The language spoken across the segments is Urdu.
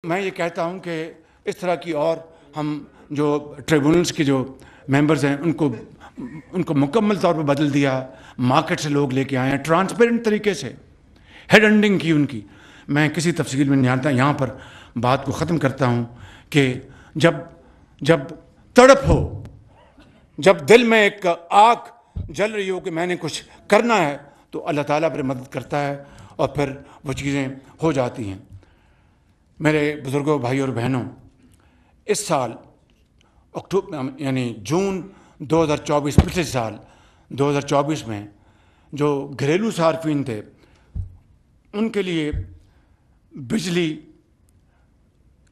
میں یہ کہتا ہوں کہ اس طرح کی اور ہم جو ٹریبونلز کے جو ممبرز ہیں ان کو مکمل طور پر بدل دیا، مارکیٹ سے لوگ لے کے آئے ہیں، ٹرانسپیرنٹ طریقے سے ہیڈ ہنٹنگ کی ان کی۔ میں کسی تفصیل میں نہیں آتا، یہاں پر بات کو ختم کرتا ہوں کہ جب تڑپ ہو، جب دل میں ایک آگ جل رہی ہو کہ میں نے کچھ کرنا ہے، تو اللہ تعالیٰ پھر مدد کرتا ہے اور پھر وہ چیزیں ہو جاتی ہیں۔ میرے بزرگوں، بھائیوں اور بہنوں، اس سال یعنی جون 2024، پچھلے سال 2024 میں جو گھریلو صارفین تھے ان کے لیے بجلی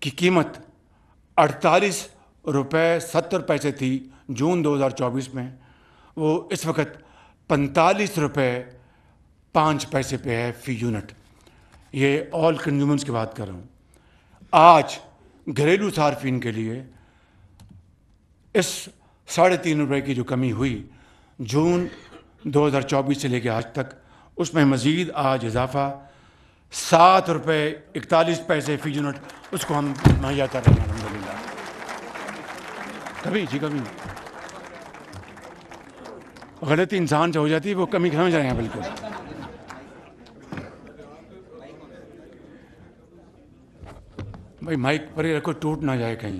کی قیمت 48 روپے 70 پیسے تھی جون 2024 میں، وہ اس وقت 45 روپے 5 پیسے پہ ہے فی یونٹ۔ یہ آل کنزیومرز کی بات کر رہا ہوں۔ آج گھریلو صارفین کے لیے اس 3.5 روپے کی جو کمی ہوئی جون 2024 سے لے کے آج تک، اس میں مزید آج اضافہ 7 روپے 41 پیسے فی یونٹ اس کو ہم مہیا کر رہے ہیں الحمدللہ۔ کبھی غلطی انسان سے ہو جاتی ہے، وہ کمی سمجھ رہے ہیں بالکل۔ بھائی مائک پر ہی رکھو، ٹوٹ نہ جائے کہیں۔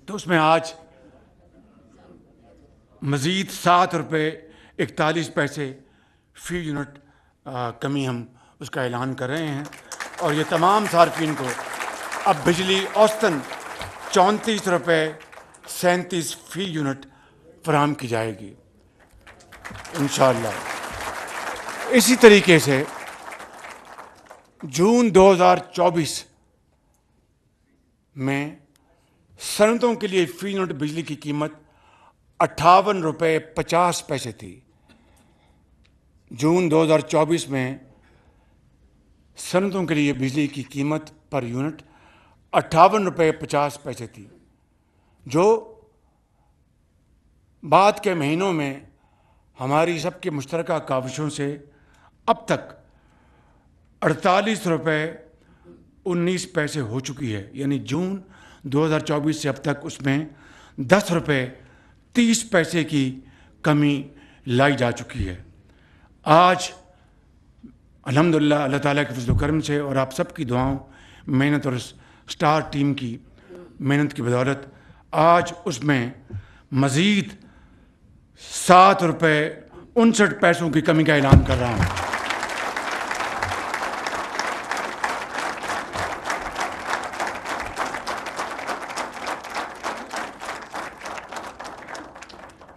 تو اس میں آج مزید 7 روپے 41 پیسے فی یونٹ کمی ہم اس کا اعلان کر رہے ہیں، اور یہ تمام صارفین کو اب بجلی اوسطاً 34 روپے 37 فی یونٹ فراہم کی جائے گی انشاءاللہ۔ اسی طریقے سے جون 2024 میں صنعتوں کے لیے فی یونٹ بجلی کی قیمت 58 روپے 50 پیسے تھی۔ جون 2024 میں صنعتوں کے لیے بجلی کی قیمت پر یونٹ 58 روپے 50 پیسے تھی، جو بعد کے مہینوں میں ہماری سب کے مشترکہ کاوشوں سے اب تک 48 روپے 19 پیسے ہو چکی ہے، یعنی جون 2024 سے اب تک اس میں 10 روپے 30 پیسے کی کمی لائی جا چکی ہے۔ آج الحمدللہ اللہ تعالیٰ کے فضل و کرم سے اور آپ سب کی دعاؤں، محنت اور اسٹار ٹیم کی محنت کی بدولت آج اس میں مزید 7 روپے 59 پیسوں کی کمی کا اعلان کر رہا ہوں۔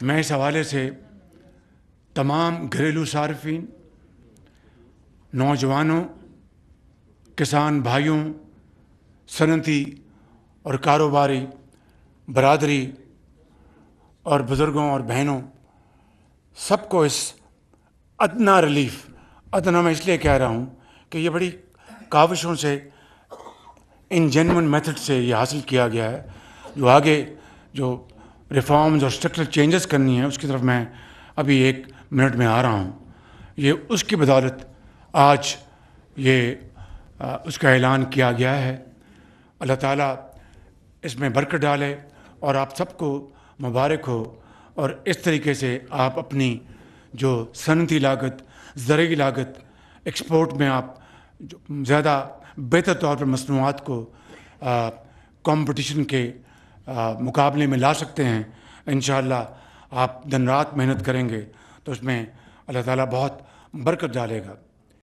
میں اس حوالے سے تمام گھریلو صارفین، نوجوانوں، کسان بھائیوں، صنعتی اور کاروباری برادری اور بزرگوں اور بہنوں سب کو اس ادنا ریلیف، ادنا میں اس لیے کہہ رہا ہوں کہ یہ بڑی کاوشوں سے، ان جینون میتھڈ سے یہ حاصل کیا گیا ہے، جو آگے جو ریفارمز اور اسٹرکچرل چینجز کرنی ہے اس کی طرف میں ابھی 1 منٹ میں آ رہا ہوں۔ یہ اس کی بدولت آج یہ اس کا اعلان کیا گیا ہے۔ اللہ تعالیٰ اس میں برکت ڈالے اور آپ سب کو مبارک ہو، اور اس طریقے سے آپ اپنی جو صنعتی لاگت، زرعی لاگت، ایکسپورٹ میں آپ جو زیادہ بہتر طور پر مصنوعات کو کمپٹیشن کے مقابلے میں لا سکتے ہیں۔ انشاءاللہ آپ دن رات محنت کریں گے تو اس میں اللہ تعالیٰ بہت برکت ڈالے گا۔